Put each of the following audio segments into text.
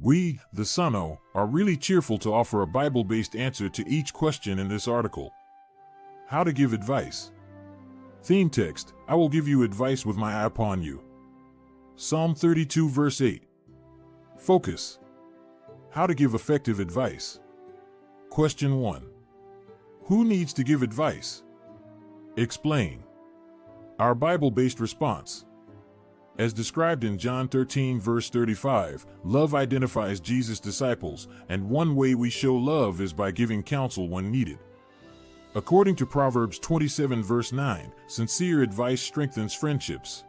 We, the SANONS, are really cheerful to offer a Bible-based answer to each question in this article. How to give advice. Theme text: I will give you advice with my eye upon you. Psalm 32 verse 8. Focus. How to give effective advice. Question 1. Who needs to give advice? Explain. Our Bible-based response. As described in John 13 verse 35, love identifies Jesus' disciples, and one way we show love is by giving counsel when needed. According to Proverbs 27 verse 9, sincere advice strengthens friendships.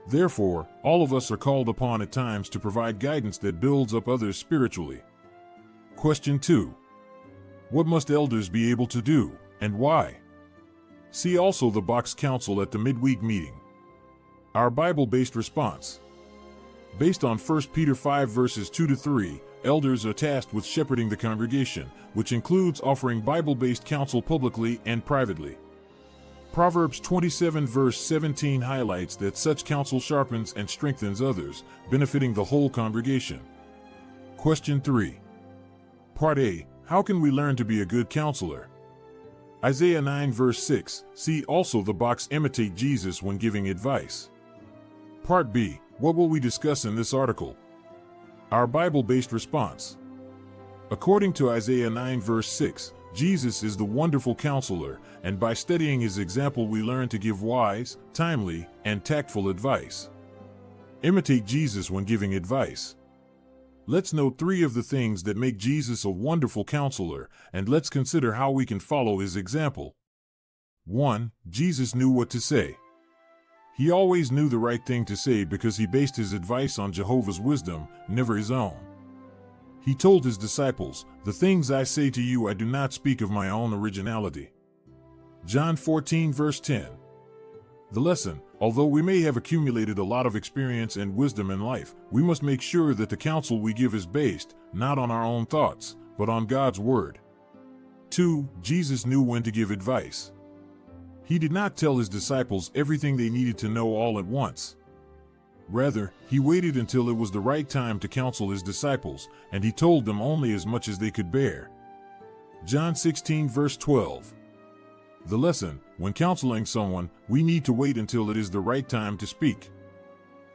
Therefore, all of us are called upon at times to provide guidance that builds up others spiritually. Question 2. What must elders be able to do, and why? See also the box counsel at the midweek meeting. Our Bible-based response. Based on 1 Peter 5 verses 2-3, elders are tasked with shepherding the congregation, which includes offering Bible-based counsel publicly and privately. Proverbs 27 verse 17 highlights that such counsel sharpens and strengthens others, benefiting the whole congregation. Question 3. Part A. How can we learn to be a good counselor? Isaiah 9 verse 6. See also the box imitate Jesus when giving advice. Part B. What will we discuss in this article? Our Bible-based response. According to Isaiah 9 verse 6, Jesus is the wonderful counselor, and by studying his example we learn to give wise, timely, and tactful advice. Imitate Jesus when giving advice. Let's note 3 of the things that make Jesus a wonderful counselor, and let's consider how we can follow his example. 1. Jesus knew what to say. He always knew the right thing to say because he based his advice on Jehovah's wisdom, never his own. He told his disciples, "The things I say to you I do not speak of my own originality." John 14 verse 10. The lesson: although we may have accumulated a lot of experience and wisdom in life, we must make sure that the counsel we give is based, not on our own thoughts, but on God's word. 2. Jesus knew when to give advice. He did not tell his disciples everything they needed to know all at once. Rather, he waited until it was the right time to counsel his disciples, and he told them only as much as they could bear. John 16 verse 12. The lesson: when counseling someone, we need to wait until it is the right time to speak.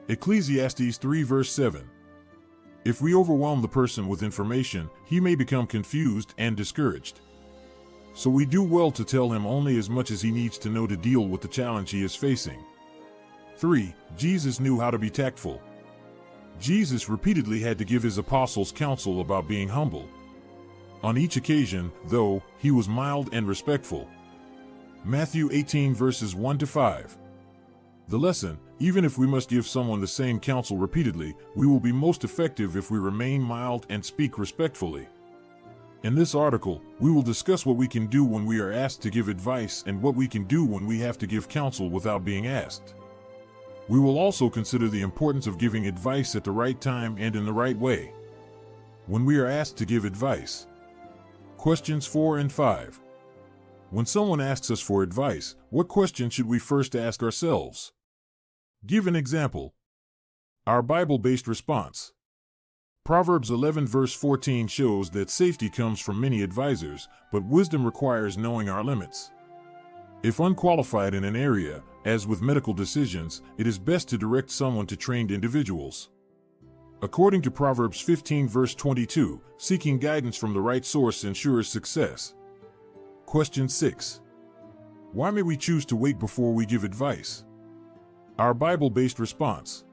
Ecclesiastes 3 verse 7. If we overwhelm the person with information, he may become confused and discouraged. So we do well to tell him only as much as he needs to know to deal with the challenge he is facing. 3. Jesus knew how to be tactful. Jesus repeatedly had to give his apostles counsel about being humble. On each occasion, though, he was mild and respectful. Matthew 18 verses 1-5. The lesson: even if we must give someone the same counsel repeatedly, we will be most effective if we remain mild and speak respectfully. In this article, we will discuss what we can do when we are asked to give advice and what we can do when we have to give counsel without being asked. We will also consider the importance of giving advice at the right time and in the right way. When we are asked to give advice. Questions 4 and 5. When someone asks us for advice, what question should we first ask ourselves? Give an example. Our Bible-based response. Proverbs 11 verse 14 shows that safety comes from many advisors, but wisdom requires knowing our limits. If unqualified in an area, as with medical decisions, it is best to direct someone to trained individuals. According to Proverbs 15 verse 22, seeking guidance from the right source ensures success. Question 6. Why may we choose to wait before we give advice? Our Bible-based response.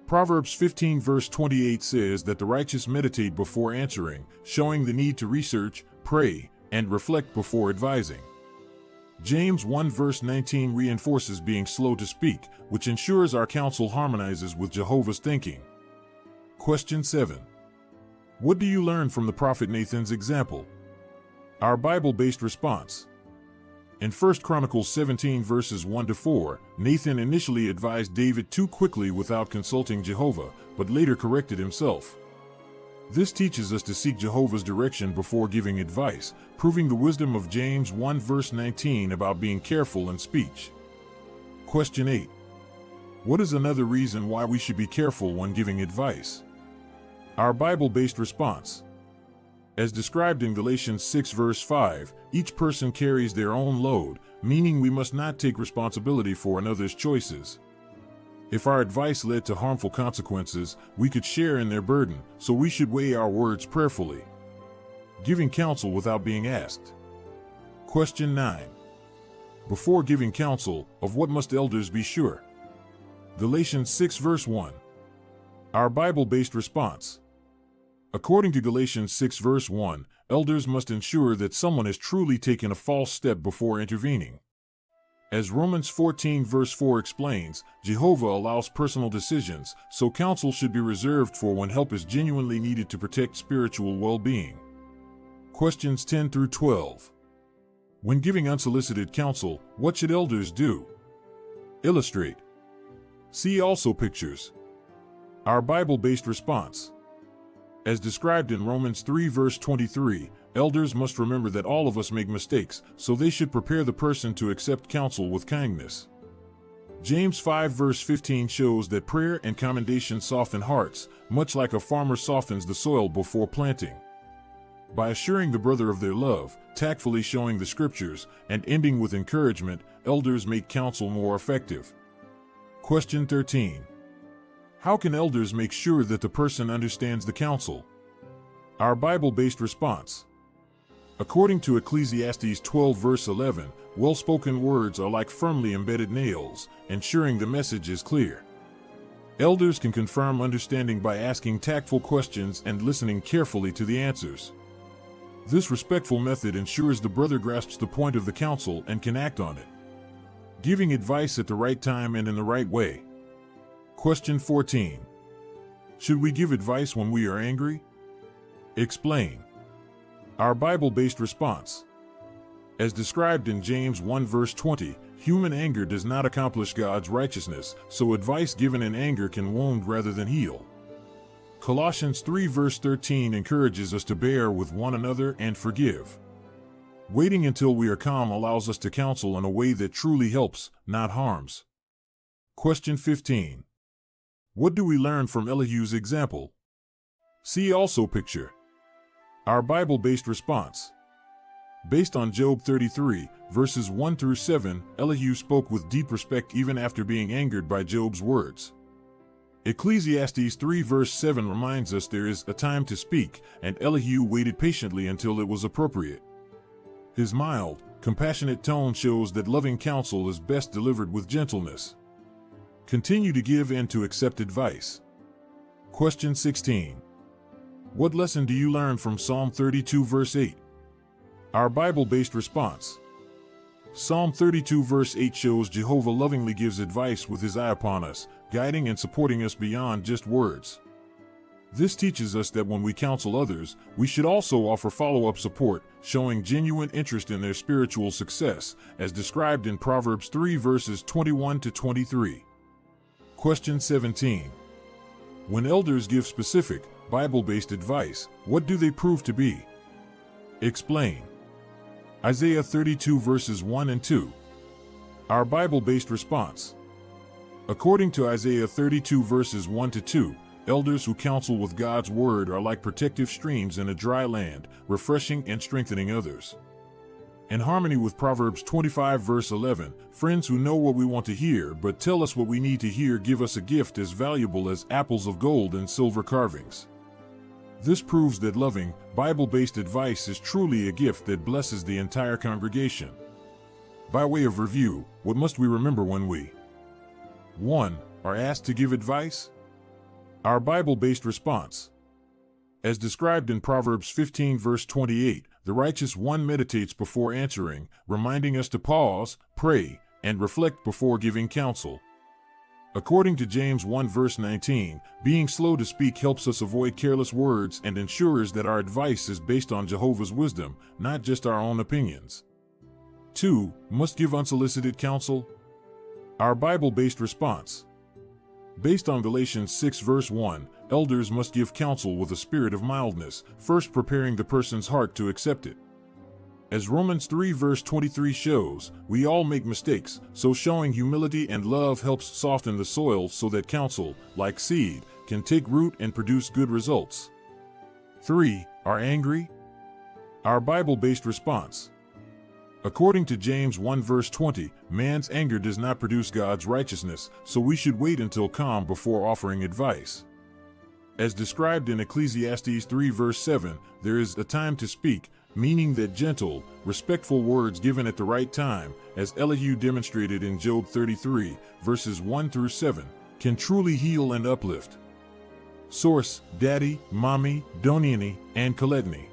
Proverbs 15 verse 28 says that the righteous meditate before answering, showing the need to research, pray, and reflect before advising. James 1 verse 19 reinforces being slow to speak, which ensures our counsel harmonizes with Jehovah's thinking. Question 7. What do you learn from the prophet Nathan's example? Our Bible-based response. In 1 Chronicles 17 verses 1-4, Nathan initially advised David too quickly without consulting Jehovah, but later corrected himself. This teaches us to seek Jehovah's direction before giving advice, proving the wisdom of James 1 verse 19 about being careful in speech. Question 8. What is another reason why we should be careful when giving advice? Our Bible-based response. As described in Galatians 6 verse 5, each person carries their own load, meaning we must not take responsibility for another's choices. If our advice led to harmful consequences, we could share in their burden, so we should weigh our words prayerfully. Giving counsel without being asked. Question 9. Before giving counsel, of what must elders be sure? Galatians 6 verse 1. Our Bible-based response. According to Galatians 6 verse 1, elders must ensure that someone has truly taken a false step before intervening. As Romans 14 verse 4 explains, Jehovah allows personal decisions, so counsel should be reserved for when help is genuinely needed to protect spiritual well-being. Questions 10 through 12. When giving unsolicited counsel, what should elders do? Illustrate. See also pictures. Our Bible-based response. As described in Romans 3 verse 23, elders must remember that all of us make mistakes, so they should prepare the person to accept counsel with kindness. James 5 verse 15 shows that prayer and commendation soften hearts, much like a farmer softens the soil before planting. By assuring the brother of their love, tactfully showing the scriptures, and ending with encouragement, elders make counsel more effective. Question 13. How can elders make sure that the person understands the counsel? Our Bible-based response. According to Ecclesiastes 12 verse 11, well-spoken words are like firmly embedded nails, ensuring the message is clear. Elders can confirm understanding by asking tactful questions and listening carefully to the answers. This respectful method ensures the brother grasps the point of the counsel and can act on it. Giving advice at the right time and in the right way. Question 14. Should we give advice when we are angry? Explain. Our Bible-based response. As described in James 1 verse 20, human anger does not accomplish God's righteousness, so advice given in anger can wound rather than heal. Colossians 3 verse 13 encourages us to bear with one another and forgive. Waiting until we are calm allows us to counsel in a way that truly helps, not harms. Question 15. What do we learn from Elihu's example? See also picture. Our Bible-based response. Based on Job 33, verses 1 through 7, Elihu spoke with deep respect even after being angered by Job's words. Ecclesiastes 3 verse 7 reminds us there is a time to speak, and Elihu waited patiently until it was appropriate. His mild, compassionate tone shows that loving counsel is best delivered with gentleness. Continue to give and to accept advice. Question 16. What lesson do you learn from Psalm 32 verse 8? Our Bible-based response. Psalm 32 verse 8 shows Jehovah lovingly gives advice with his eye upon us, guiding and supporting us beyond just words. This teaches us that when we counsel others, we should also offer follow-up support, showing genuine interest in their spiritual success, as described in Proverbs 3 verses 21 to 23. Question 17. When elders give specific, Bible-based advice, what do they prove to be? Explain. Isaiah 32 verses 1 and 2. Our Bible-based response. According to Isaiah 32 verses 1 to 2, elders who counsel with God's word are like protective streams in a dry land, refreshing and strengthening others. In harmony with Proverbs 25 verse 11, friends who know what we want to hear but tell us what we need to hear give us a gift as valuable as apples of gold and silver carvings. This proves that loving, Bible-based advice is truly a gift that blesses the entire congregation. By way of review, what must we remember when we 1. Are asked to give advice? Our Bible-based response. As described in Proverbs 15 verse 28, the righteous one meditates before answering, reminding us to pause, pray, and reflect before giving counsel. According to James 1 verse 19, being slow to speak helps us avoid careless words and ensures that our advice is based on Jehovah's wisdom, not just our own opinions. 2. Must give unsolicited counsel? Our Bible-based response. Based on Galatians 6 verse 1, elders must give counsel with a spirit of mildness, first preparing the person's heart to accept it. As Romans 3 verse 23 shows, we all make mistakes, so showing humility and love helps soften the soil so that counsel, like seed, can take root and produce good results. 3. Are angry? Our Bible-based response. According to James 1 verse 20, man's anger does not produce God's righteousness, so we should wait until calm before offering advice. As described in Ecclesiastes 3 verse 7, there is a time to speak, meaning that gentle, respectful words given at the right time, as Elihu demonstrated in Job 33 verses 1 through 7, can truly heal and uplift. Source: Daddy, Mommy, Doniani, and Coletni.